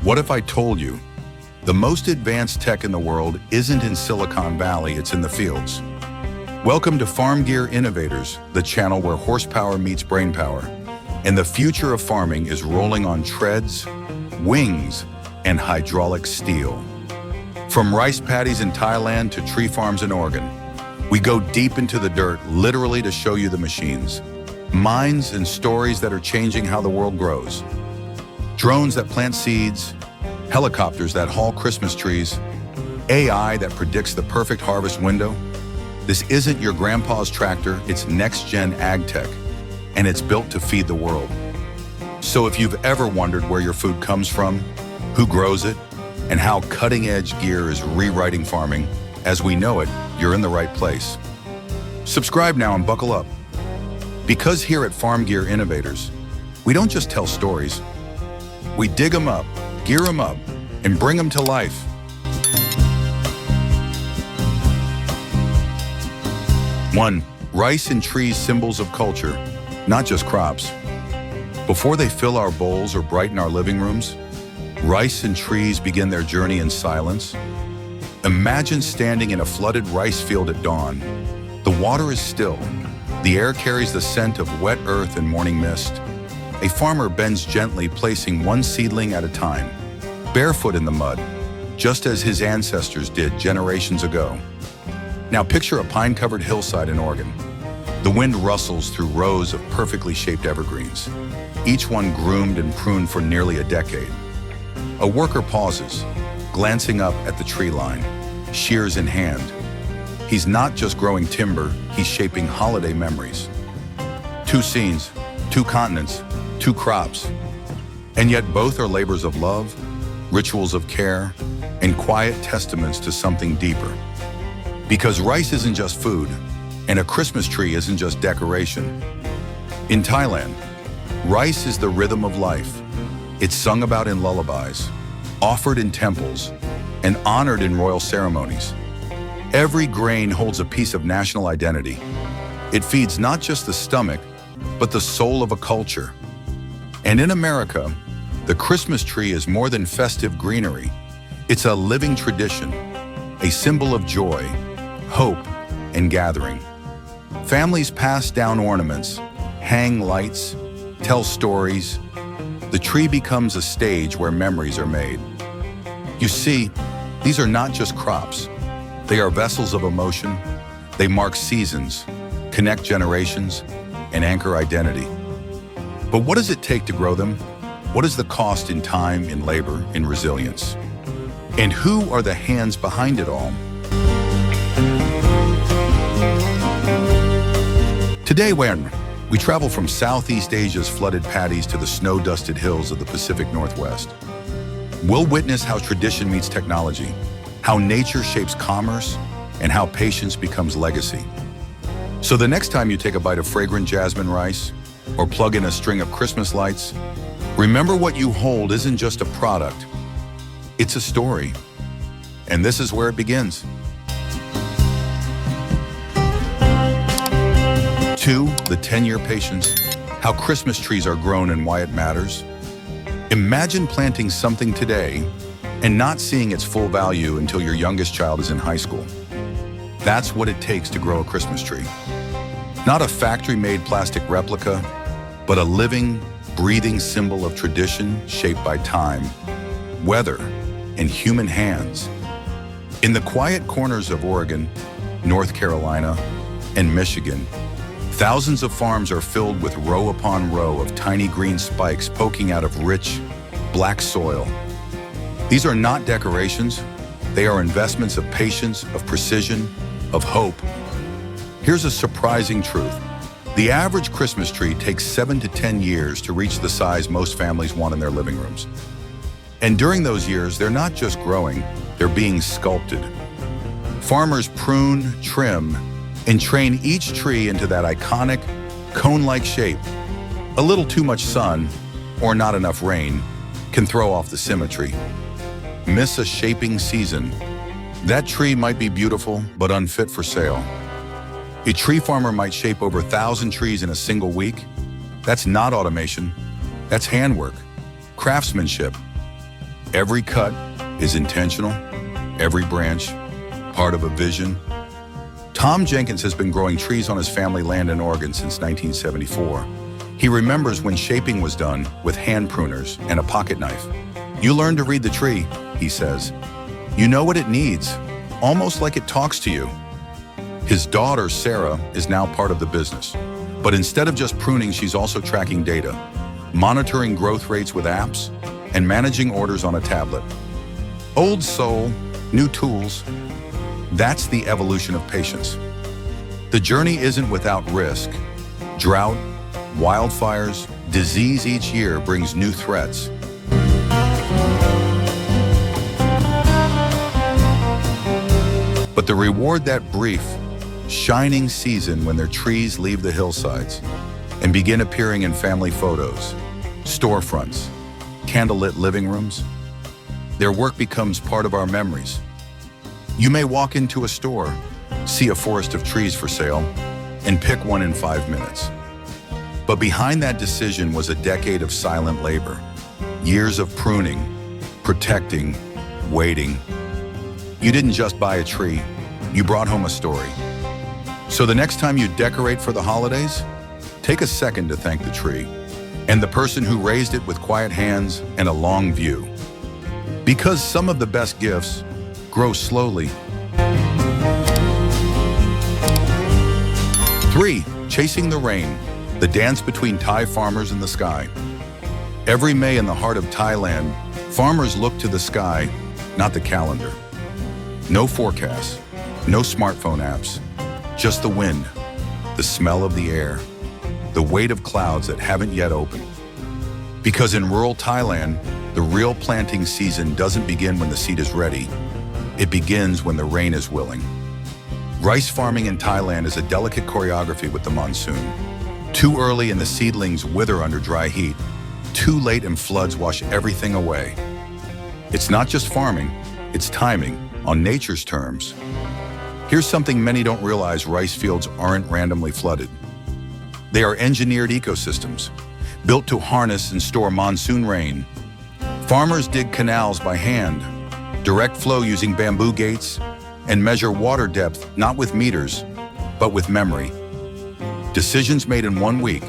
What if I told you the most advanced tech in the world isn't in Silicon Valley, it's in the fields? Welcome to FarmGear Innovators, the channel where horsepower meets brainpower, and the future of farming is rolling on treads, wings, and hydraulic steel. From rice paddies in Thailand to tree farms in Oregon, we go deep into the dirt, literally to show you the machines, minds and stories that are changing how the world grows. Drones that plant seeds, helicopters that haul Christmas trees, AI that predicts the perfect harvest window. This isn't your grandpa's tractor, it's next-gen ag tech, and it's built to feed the world. So if you've ever wondered where your food comes from, who grows it, and how cutting-edge gear is rewriting farming as we know it, you're in the right place. Subscribe now and buckle up. Because here at FarmGear Innovators, we don't just tell stories, we dig them up, gear them up, and bring them to life. One, rice and trees, symbols of culture, not just crops. Before they fill our bowls or brighten our living rooms, rice and trees begin their journey in silence. Imagine standing in a flooded rice field at dawn. The water is still. The air carries the scent of wet earth and morning mist. A farmer bends gently, placing one seedling at a time, barefoot in the mud, just as his ancestors did generations ago. Now picture a pine-covered hillside in Oregon. The wind rustles through rows of perfectly shaped evergreens, each one groomed and pruned for nearly a decade. A worker pauses, glancing up at the tree line, shears in hand. He's not just growing timber, he's shaping holiday memories. Two scenes, two continents, two crops. And yet both are labors of love, rituals of care, and quiet testaments to something deeper. Because rice isn't just food, and a Christmas tree isn't just decoration. In Thailand, rice is the rhythm of life. It's sung about in lullabies, offered in temples, and honored in royal ceremonies. Every grain holds a piece of national identity. It feeds not just the stomach, but the soul of a culture. And in America, the Christmas tree is more than festive greenery. It's a living tradition, a symbol of joy, hope, and gathering. Families pass down ornaments, hang lights, tell stories. The tree becomes a stage where memories are made. You see, these are not just crops. They are vessels of emotion. They mark seasons, connect generations, and anchor identity. But what does it take to grow them? What is the cost in time, in labor, in resilience? And who are the hands behind it all? Today, when we travel from Southeast Asia's flooded paddies to the snow-dusted hills of the Pacific Northwest, we'll witness how tradition meets technology, how nature shapes commerce, and how patience becomes legacy. So the next time you take a bite of fragrant jasmine rice or plug in a string of Christmas lights, remember what you hold isn't just a product, it's a story. And this is where it begins. 2, the 10-year patience, how Christmas trees are grown and why it matters. Imagine planting something today and not seeing its full value until your youngest child is in high school. That's what it takes to grow a Christmas tree. Not a factory-made plastic replica, but a living, breathing symbol of tradition shaped by time, weather, and human hands. In the quiet corners of Oregon, North Carolina, and Michigan, thousands of farms are filled with row upon row of tiny green spikes poking out of rich, black soil. These are not decorations. They are investments of patience, of precision, of hope. Here's a surprising truth. The average Christmas tree takes 7 to 10 years to reach the size most families want in their living rooms. And during those years, they're not just growing, they're being sculpted. Farmers prune, trim, and train each tree into that iconic, cone-like shape. A little too much sun, or not enough rain, can throw off the symmetry. Miss a shaping season. That tree might be beautiful, but unfit for sale. A tree farmer might shape over 1,000 trees in a single week. That's not automation. That's handwork, craftsmanship. Every cut is intentional, every branch, part of a vision. Tom Jenkins has been growing trees on his family land in Oregon since 1974. He remembers when shaping was done with hand pruners and a pocket knife. You learn to read the tree, he says. You know what it needs, almost like it talks to you. His daughter, Sarah, is now part of the business. But instead of just pruning, she's also tracking data, monitoring growth rates with apps, and managing orders on a tablet. Old soul, new tools. That's the evolution of patience. The journey isn't without risk. Drought, wildfires, disease each year brings new threats. But the reward, that brief, shining season when their trees leave the hillsides and begin appearing in family photos, storefronts, candlelit living rooms, their work becomes part of our memories. You may walk into a store, see a forest of trees for sale, and pick one in 5 minutes. But behind that decision was a decade of silent labor, years of pruning, protecting, waiting. You didn't just buy a tree, you brought home a story. So the next time you decorate for the holidays, take a second to thank the tree and the person who raised it with quiet hands and a long view. Because some of the best gifts grow slowly. 3. Chasing the rain, the dance between Thai farmers and the sky. Every May in the heart of Thailand, farmers look to the sky, not the calendar. No forecasts, no smartphone apps, just the wind, the smell of the air, the weight of clouds that haven't yet opened. Because in rural Thailand, the real planting season doesn't begin when the seed is ready. It begins when the rain is willing. Rice farming in Thailand is a delicate choreography with the monsoon. Too early and the seedlings wither under dry heat. Too late and floods wash everything away. It's not just farming, it's timing, on nature's terms. Here's something many don't realize: rice fields aren't randomly flooded. They are engineered ecosystems, built to harness and store monsoon rain. Farmers dig canals by hand, direct flow using bamboo gates, and measure water depth not with meters, but with memory. Decisions made in 1 week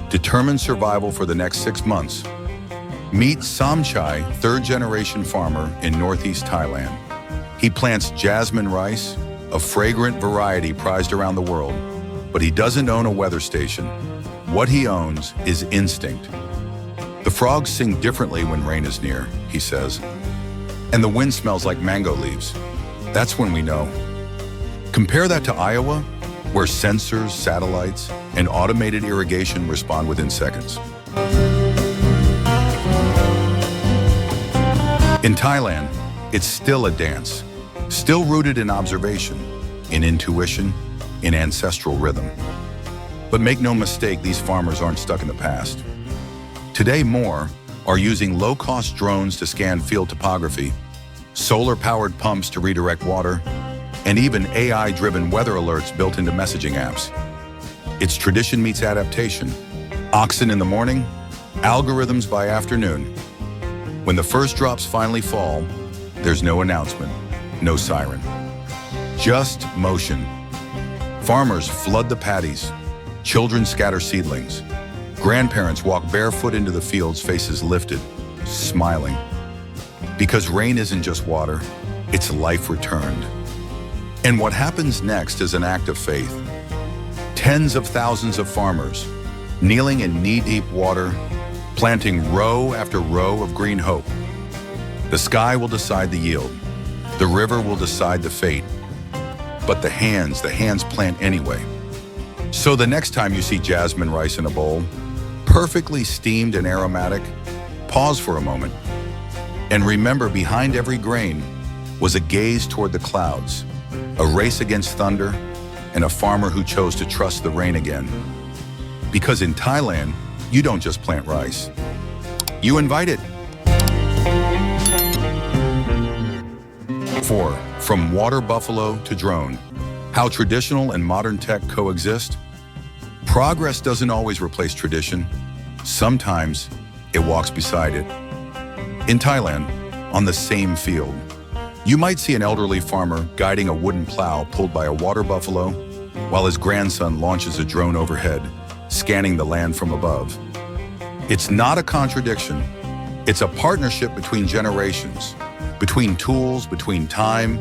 determine survival for the next 6 months. Meet Samchai, third-generation farmer in northeast Thailand. He plants jasmine rice, a fragrant variety prized around the world, but he doesn't own a weather station. What he owns is instinct. The frogs sing differently when rain is near, he says, and the wind smells like mango leaves. That's when we know. Compare that to Iowa, where sensors, satellites, and automated irrigation respond within seconds. In Thailand, it's still a dance, still rooted in observation, in intuition, in ancestral rhythm. But make no mistake, these farmers aren't stuck in the past. Today, more are using low-cost drones to scan field topography, solar-powered pumps to redirect water, and even AI-driven weather alerts built into messaging apps. It's tradition meets adaptation. Oxen in the morning, algorithms by afternoon. When the first drops finally fall, there's no announcement, no siren. Just motion. Farmers flood the paddies. Children scatter seedlings. Grandparents walk barefoot into the fields, faces lifted, smiling. Because rain isn't just water, it's life returned. And what happens next is an act of faith. Tens of thousands of farmers, kneeling in knee-deep water, planting row after row of green hope. The sky will decide the yield. The river will decide the fate. But the hands plant anyway. So the next time you see jasmine rice in a bowl, perfectly steamed and aromatic, pause for a moment and remember, behind every grain was a gaze toward the clouds, a race against thunder, and a farmer who chose to trust the rain again. Because in Thailand, you don't just plant rice, you invite it. 4. From water buffalo to drone, how traditional and modern tech coexist. Progress doesn't always replace tradition. Sometimes it walks beside it. In Thailand, on the same field. You might see an elderly farmer guiding a wooden plow pulled by a water buffalo, while his grandson launches a drone overhead, scanning the land from above. It's not a contradiction. It's a partnership between generations, between tools, between time.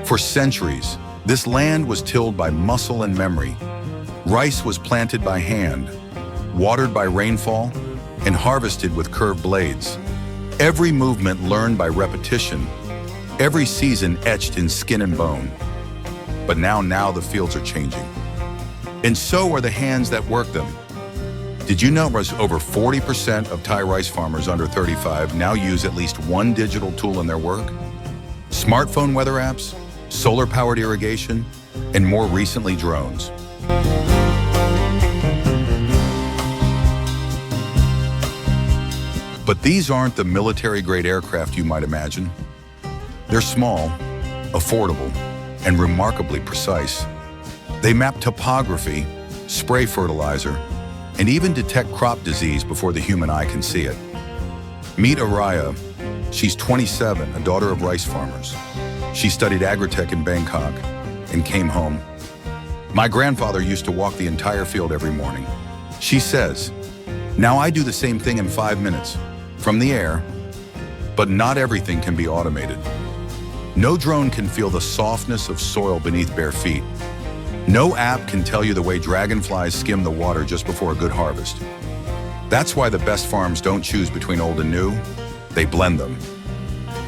For centuries, this land was tilled by muscle and memory. Rice was planted by hand, watered by rainfall, and harvested with curved blades. Every movement learned by repetition, every season etched in skin and bone. But now the fields are changing. And so are the hands that work them. Did you know over 40% of Thai rice farmers under 35 now use at least one digital tool in their work? Smartphone weather apps, solar-powered irrigation, and more recently, drones. But these aren't the military-grade aircraft you might imagine. They're small, affordable, and remarkably precise. They map topography, spray fertilizer, and even detect crop disease before the human eye can see it. Meet Araya. She's 27, a daughter of rice farmers. She studied agritech in Bangkok and came home. My grandfather used to walk the entire field every morning. She says, now I do the same thing in 5 minutes, from the air, but not everything can be automated. No drone can feel the softness of soil beneath bare feet. No app can tell you the way dragonflies skim the water just before a good harvest. That's why the best farms don't choose between old and new, they blend them.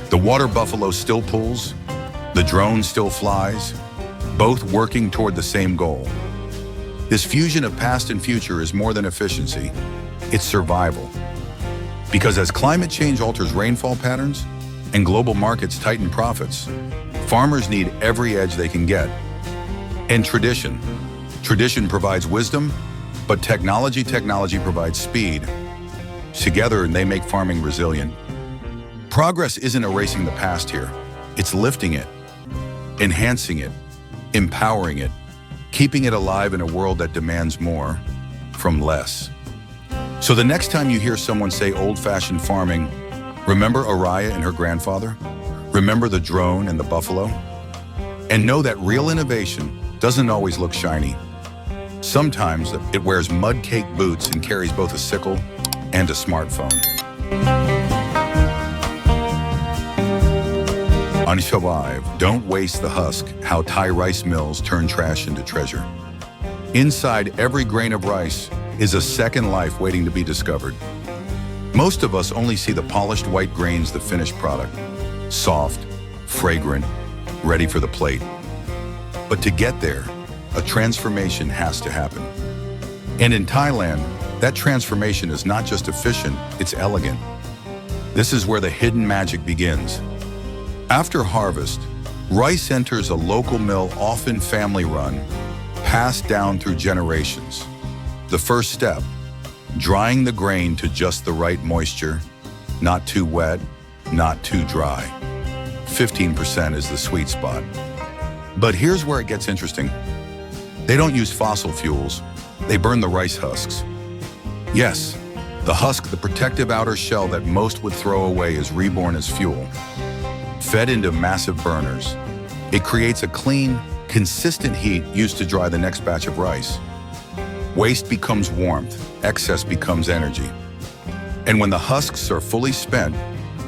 The water buffalo still pulls, the drone still flies, both working toward the same goal. This fusion of past and future is more than efficiency, it's survival. Because as climate change alters rainfall patterns and global markets tighten profits, farmers need every edge they can get. And tradition. Tradition provides wisdom, but technology provides speed. Together, they make farming resilient. Progress isn't erasing the past here. It's lifting it, enhancing it, empowering it, keeping it alive in a world that demands more from less. So the next time you hear someone say old-fashioned farming, remember Araya and her grandfather? Remember the drone and the buffalo? And know that real innovation doesn't always look shiny. Sometimes it wears mud-caked boots and carries both a sickle and a smartphone. Unsurvive, don't waste the husk, how Thai rice mills turn trash into treasure. Inside every grain of rice is a second life waiting to be discovered. Most of us only see the polished white grains, the finished product. Soft, fragrant, ready for the plate. But to get there, a transformation has to happen. And in Thailand, that transformation is not just efficient, it's elegant. This is where the hidden magic begins. After harvest, rice enters a local mill, often family-run, passed down through generations. The first step, drying the grain to just the right moisture, not too wet, not too dry. 15% is the sweet spot. But here's where it gets interesting. They don't use fossil fuels, they burn the rice husks. Yes, the husk, the protective outer shell that most would throw away, is reborn as fuel. Fed into massive burners, it creates a clean, consistent heat used to dry the next batch of rice. Waste becomes warmth, excess becomes energy. And when the husks are fully spent,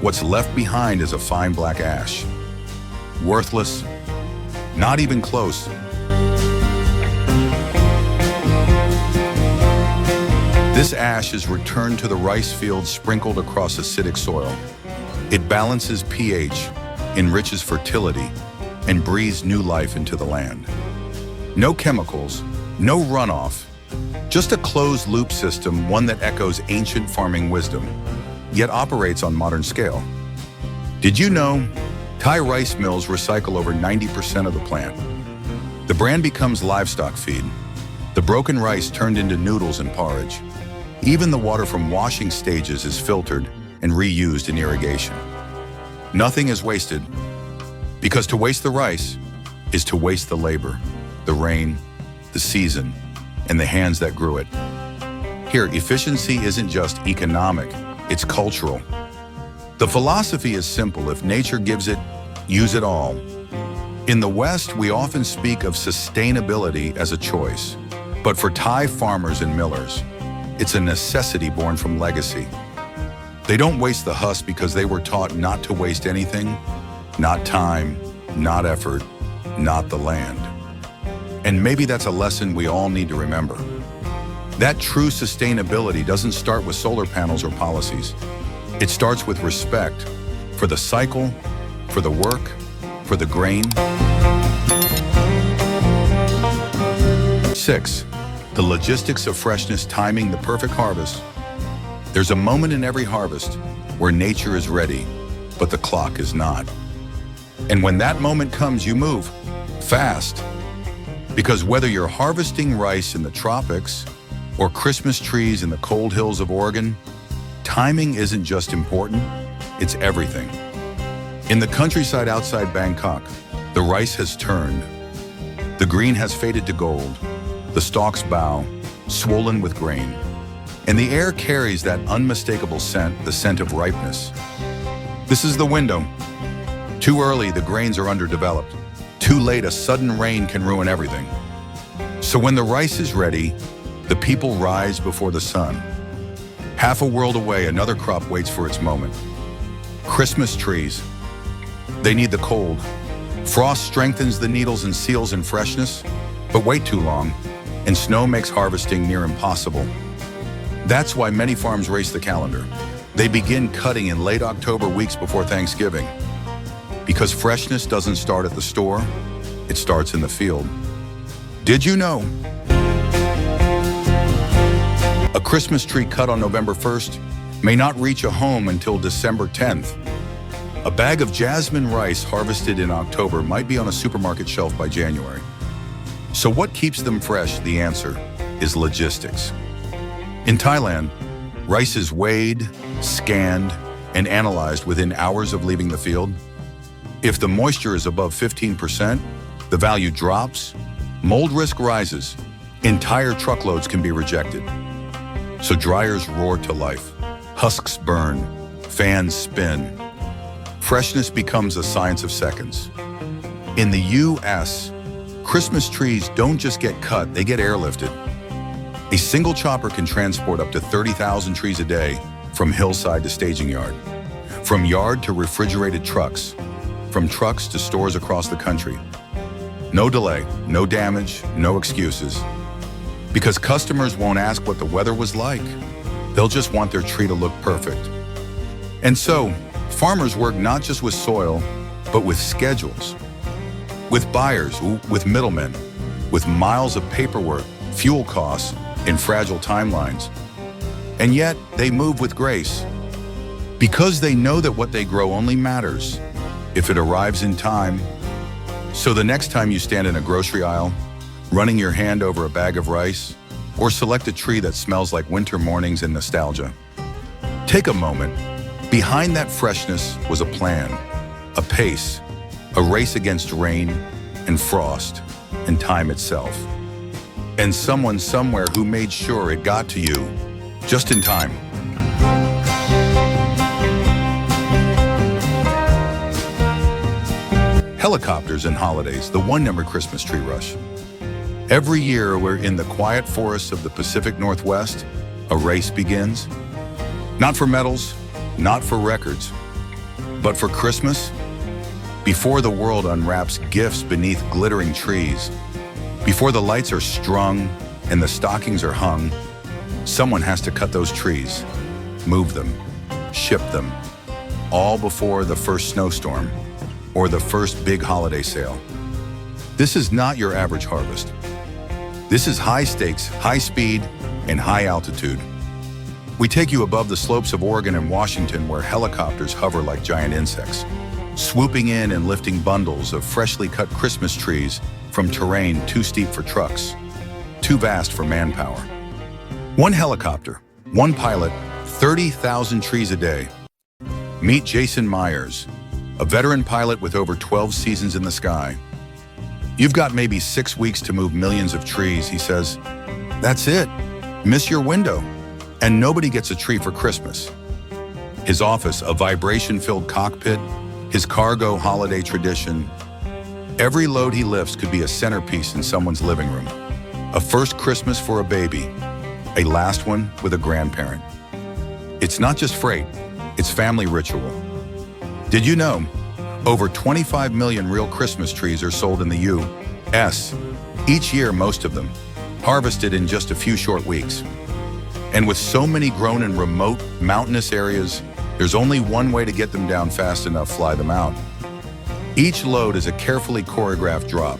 what's left behind is a fine black ash. Worthless, not even close. This ash is returned to the rice fields sprinkled across acidic soil. It balances pH, enriches fertility, and breathes new life into the land. No chemicals, no runoff, just a closed-loop system, one that echoes ancient farming wisdom, yet operates on modern scale. Did you know Thai rice mills recycle over 90% of the plant? The bran becomes livestock feed, the broken rice turned into noodles and porridge. Even the water from washing stages is filtered and reused in irrigation. Nothing is wasted, because to waste the rice is to waste the labor, the rain, the season, and the hands that grew it. Here, efficiency isn't just economic, it's cultural. The philosophy is simple: if nature gives it, use it all. In the West, we often speak of sustainability as a choice. But for Thai farmers and millers, it's a necessity born from legacy. They don't waste the husk because they were taught not to waste anything, not time, not effort, not the land. And maybe that's a lesson we all need to remember. That true sustainability doesn't start with solar panels or policies. It starts with respect for the cycle, for the work, for the grain. 6. The logistics of freshness, timing the perfect harvest. There's a moment in every harvest where nature is ready, but the clock is not. And when that moment comes, you move fast. Because whether you're harvesting rice in the tropics or Christmas trees in the cold hills of Oregon, timing isn't just important, it's everything. In the countryside outside Bangkok, the rice has turned. The green has faded to gold, the stalks bow, swollen with grain. And the air carries that unmistakable scent, the scent of ripeness. This is the window. Too early, the grains are underdeveloped. Too late, a sudden rain can ruin everything. So when the rice is ready, the people rise before the sun. Half a world away, another crop waits for its moment. Christmas trees. They need the cold. Frost strengthens the needles and seals in freshness, but wait too long, and snow makes harvesting near impossible. That's why many farms race the calendar. They begin cutting in late October, weeks before Thanksgiving. Because freshness doesn't start at the store, it starts in the field. Did you know? A Christmas tree cut on November 1st may not reach a home until December 10th. A bag of jasmine rice harvested in October might be on a supermarket shelf by January. So what keeps them fresh? The answer is logistics. In Thailand, rice is weighed, scanned, and analyzed within hours of leaving the field. If the moisture is above 15%, the value drops, mold risk rises, entire truckloads can be rejected. So dryers roar to life, husks burn, fans spin. Freshness becomes a science of seconds. In the U.S., Christmas trees don't just get cut, they get airlifted. A single chopper can transport up to 30,000 trees a day from hillside to staging yard, from yard to refrigerated trucks, from trucks to stores across the country. No delay, no damage, no excuses. Because customers won't ask what the weather was like. They'll just want their tree to look perfect. And so, farmers work not just with soil, but with schedules, with buyers, with middlemen, with miles of paperwork, fuel costs, and fragile timelines. And yet, they move with grace. Because they know that what they grow only matters if it arrives in time. So the next time you stand in a grocery aisle, running your hand over a bag of rice, or select a tree that smells like winter mornings and nostalgia, take a moment. Behind that freshness was a plan, a pace, a race against rain and frost and time itself. And someone somewhere who made sure it got to you just in time. Helicopters and holidays, the one-number Christmas tree rush. Every year, we're in the quiet forests of the Pacific Northwest, a race begins. Not for medals, not for records, but for Christmas. Before the world unwraps gifts beneath glittering trees, before the lights are strung and the stockings are hung, someone has to cut those trees, move them, ship them, all before the first snowstorm or the first big holiday sale. This is not your average harvest. This is high stakes, high speed, and high altitude. We take you above the slopes of Oregon and Washington, where helicopters hover like giant insects, swooping in and lifting bundles of freshly cut Christmas trees from terrain too steep for trucks, too vast for manpower. One helicopter, one pilot, 30,000 trees a day. Meet Jason Myers, a veteran pilot with over 12 seasons in the sky. You've got maybe 6 weeks to move millions of trees, he says. That's it. Miss your window. And nobody gets a tree for Christmas. His office, a vibration-filled cockpit, his cargo holiday tradition. Every load he lifts could be a centerpiece in someone's living room. A first Christmas for a baby, a last one with a grandparent. It's not just freight, it's family ritual. Did you know over 25 million real Christmas trees are sold in the U.S. each year, most of them harvested in just a few short weeks? And with so many grown in remote, mountainous areas, there's only one way to get them down fast enough: fly them out. Each load is a carefully choreographed drop.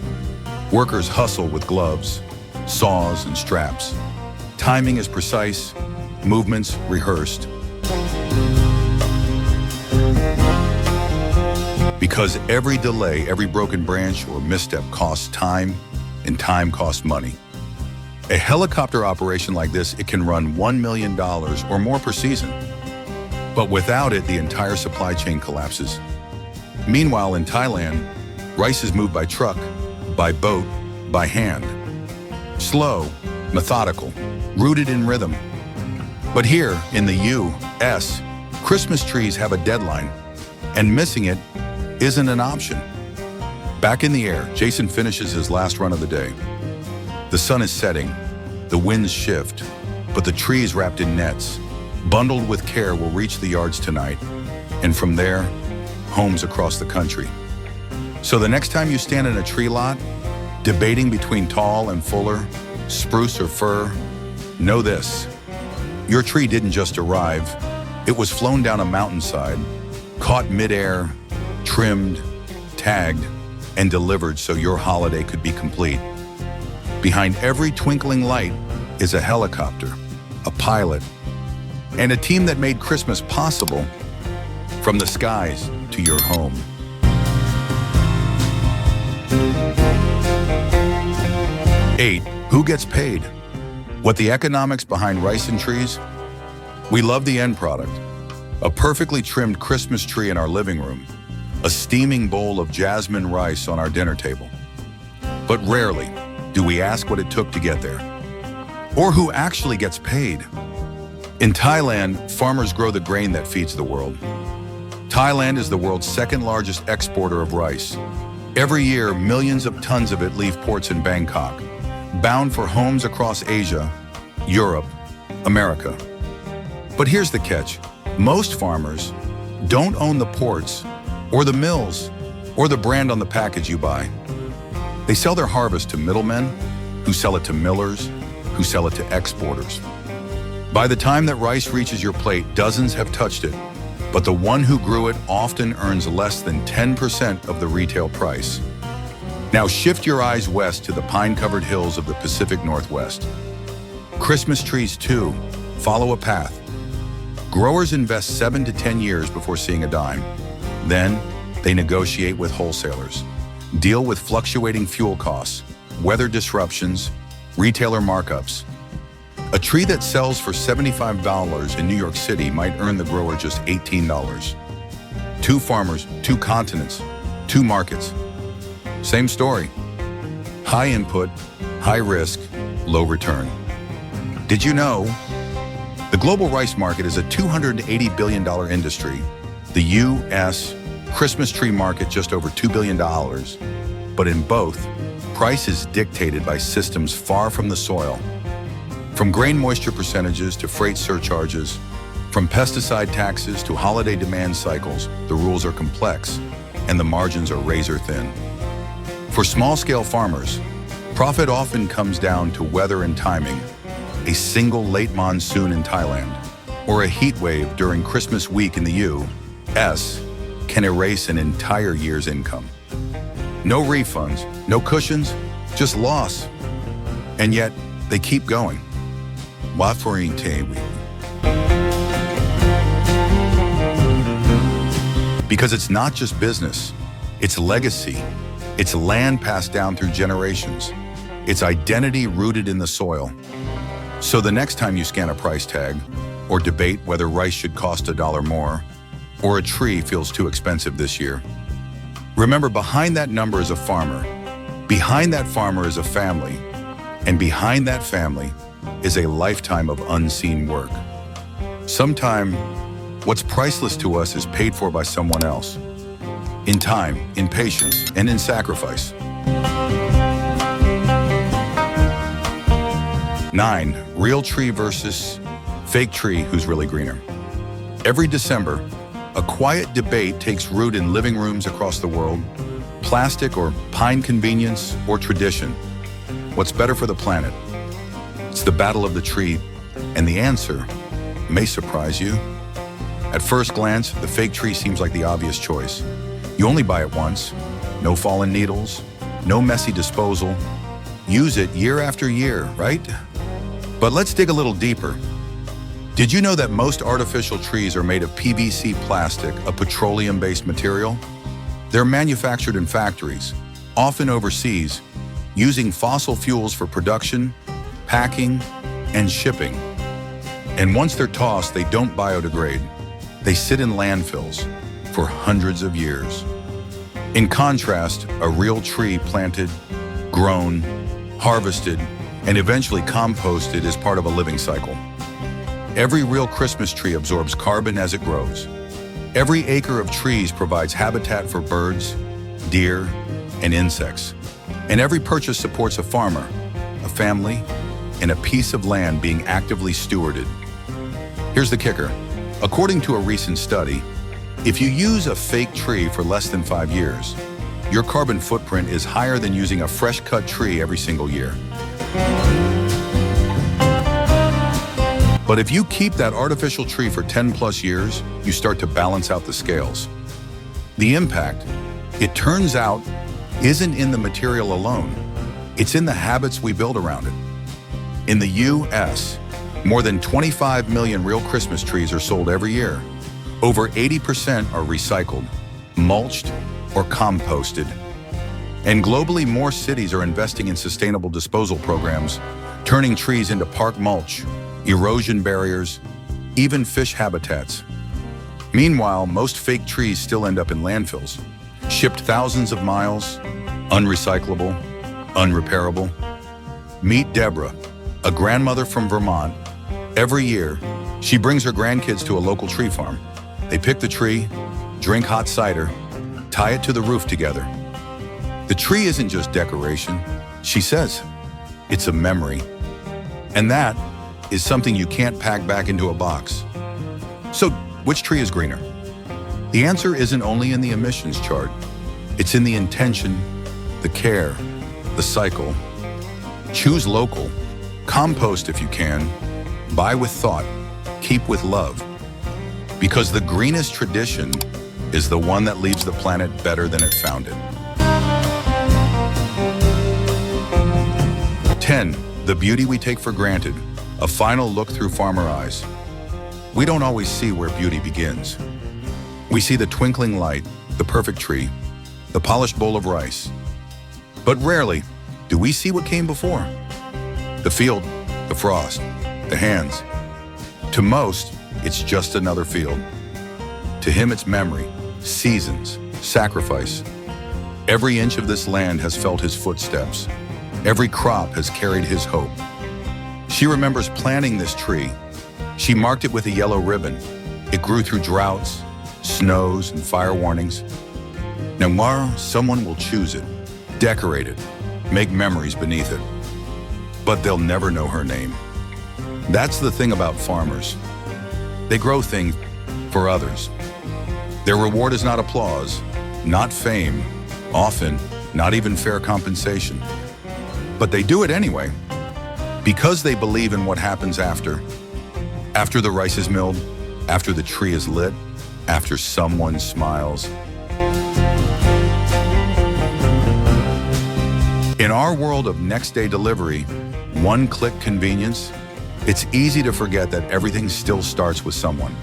Workers hustle with gloves, saws, and straps. Timing is precise, movements rehearsed. Because every delay, every broken branch or misstep costs time, and time costs money. A helicopter operation like this, it can run $1 million or more per season. But without it, the entire supply chain collapses. Meanwhile, in Thailand, rice is moved by truck, by boat, by hand. Slow, methodical, rooted in rhythm. But here, in the U.S., Christmas trees have a deadline, and missing it isn't an option. Back in the air, Jason finishes his last run of the day. The sun is setting, the winds shift, but the trees wrapped in nets, bundled with care, will reach the yards tonight, and from there, homes across the country. So the next time you stand in a tree lot, debating between tall and fuller, spruce or fir, know this: your tree didn't just arrive, it was flown down a mountainside, caught midair, trimmed, tagged, and delivered so your holiday could be complete. Behind every twinkling light is a helicopter, a pilot, and a team that made Christmas possible, from the skies to your home. Eight, who gets paid? What the economics behind rice and trees? We love the end product. A perfectly trimmed Christmas tree in our living room, a steaming bowl of jasmine rice on our dinner table. But rarely do we ask what it took to get there, or who actually gets paid. In Thailand, farmers grow the grain that feeds the world. Thailand is the world's second largest exporter of rice. Every year, millions of tons of it leave ports in Bangkok, bound for homes across Asia, Europe, America. But here's the catch: most farmers don't own the ports or the mills or the brand on the package you buy. They sell their harvest to middlemen, who sell it to millers, who sell it to exporters. By the time that rice reaches your plate, dozens have touched it, but the one who grew it often earns less than 10% of the retail price. Now shift your eyes west to the pine-covered hills of the Pacific Northwest. Christmas trees, too, follow a path. Growers invest 7 to 10 years before seeing a dime. Then, they negotiate with wholesalers, deal with fluctuating fuel costs, weather disruptions, retailer markups. A tree that sells for $75 in New York City might earn the grower just $18. Two farmers, two continents, two markets. Same story. High input, high risk, low return. Did you know the global rice market is a $280 billion industry? The U.S. Christmas tree market just over $2 billion. But in both, price is dictated by systems far from the soil. From grain moisture percentages to freight surcharges, from pesticide taxes to holiday demand cycles, the rules are complex and the margins are razor thin. For small-scale farmers, profit often comes down to weather and timing. A single late monsoon in Thailand or a heat wave during Christmas week in the U.S. can erase an entire year's income. No refunds, no cushions, just loss. And yet, they keep going. Because it's not just business, it's legacy. It's land passed down through generations. It's identity rooted in the soil. So the next time you scan a price tag, or debate whether rice should cost $1 more, or a tree feels too expensive this year, remember, behind that number is a farmer. Behind that farmer is a family. And behind that family is a lifetime of unseen work. Sometime What's priceless to us is paid for by someone else. In time, in patience, and in sacrifice. 9. Real tree versus fake tree, who's really greener? Every December, a quiet debate takes root in living rooms across the world. Plastic or pine, convenience or tradition. What's better for the planet? It's the battle of the tree, and the answer may surprise you. At first glance, the fake tree seems like the obvious choice. You only buy it once, no fallen needles, no messy disposal. Use it year after year, right? But let's dig a little deeper. Did you know that most artificial trees are made of PVC plastic, a petroleum-based material? They're manufactured in factories, often overseas, using fossil fuels for production, packing, and shipping. And once they're tossed, they don't biodegrade. They sit in landfills for hundreds of years. In contrast, a real tree planted, grown, harvested, and eventually composted is part of a living cycle. Every real Christmas tree absorbs carbon as it grows. Every acre of trees provides habitat for birds, deer, and insects. And every purchase supports a farmer, a family, and a piece of land being actively stewarded. Here's the kicker. According to a recent study, if you use a fake tree for less than 5 years, your carbon footprint is higher than using a fresh-cut tree every single year. But if you keep that artificial tree for 10+ years, you start to balance out the scales. The impact, it turns out, isn't in the material alone. It's in the habits we build around it. In the U.S., more than 25 million real Christmas trees are sold every year. Over 80% are recycled, mulched, or composted. And globally, more cities are investing in sustainable disposal programs, turning trees into park mulch, erosion barriers, even fish habitats. Meanwhile, most fake trees still end up in landfills, shipped thousands of miles, unrecyclable, unrepairable. Meet Deborah, a grandmother from Vermont. Every year, she brings her grandkids to a local tree farm. They pick the tree, drink hot cider, tie it to the roof together. The tree isn't just decoration, she says. It's a memory. And that is something you can't pack back into a box. So, which tree is greener? The answer isn't only in the emissions chart. It's in the intention, the care, the cycle. Choose local, compost if you can, buy with thought, keep with love. Because the greenest tradition is the one that leaves the planet better than it found it. 10. The beauty we take for granted. A final look through farmer eyes. We don't always see where beauty begins. We see the twinkling light, the perfect tree, the polished bowl of rice. But rarely do we see what came before. The field, the frost, the hands. To most, it's just another field. To him, it's memory, seasons, sacrifice. Every inch of this land has felt his footsteps. Every crop has carried his hope. She remembers planting this tree. She marked it with a yellow ribbon. It grew through droughts, snows, and fire warnings. Now tomorrow, someone will choose it, decorate it, make memories beneath it. But they'll never know her name. That's the thing about farmers. They grow things for others. Their reward is not applause, not fame, often not even fair compensation. But they do it anyway, because they believe in what happens after. After the rice is milled, after the tree is lit, after someone smiles. In our world of next-day delivery, one-click convenience, it's easy to forget that everything still starts with someone.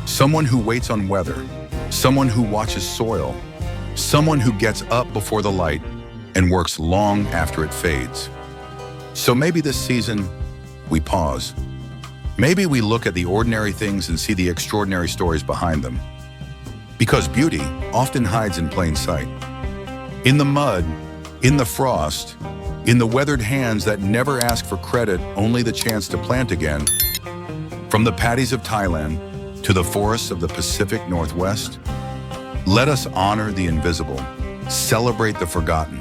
Someone who waits on weather, someone who watches soil, someone who gets up before the light and works long after it fades. So maybe this season, we pause. Maybe we look at the ordinary things and see the extraordinary stories behind them. Because beauty often hides in plain sight. In the mud, in the frost, in the weathered hands that never ask for credit, only the chance to plant again. From the paddies of Thailand To the forests of the Pacific Northwest, let us honor the invisible, celebrate the forgotten,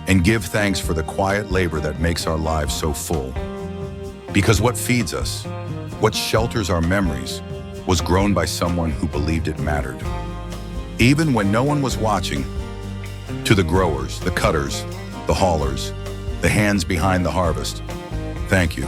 and give thanks for the quiet labor that makes our lives so full. Because what feeds us, what shelters our memories, was grown by someone who believed it mattered. Even when no one was watching, to the growers, the cutters, the haulers, the hands behind the harvest, thank you.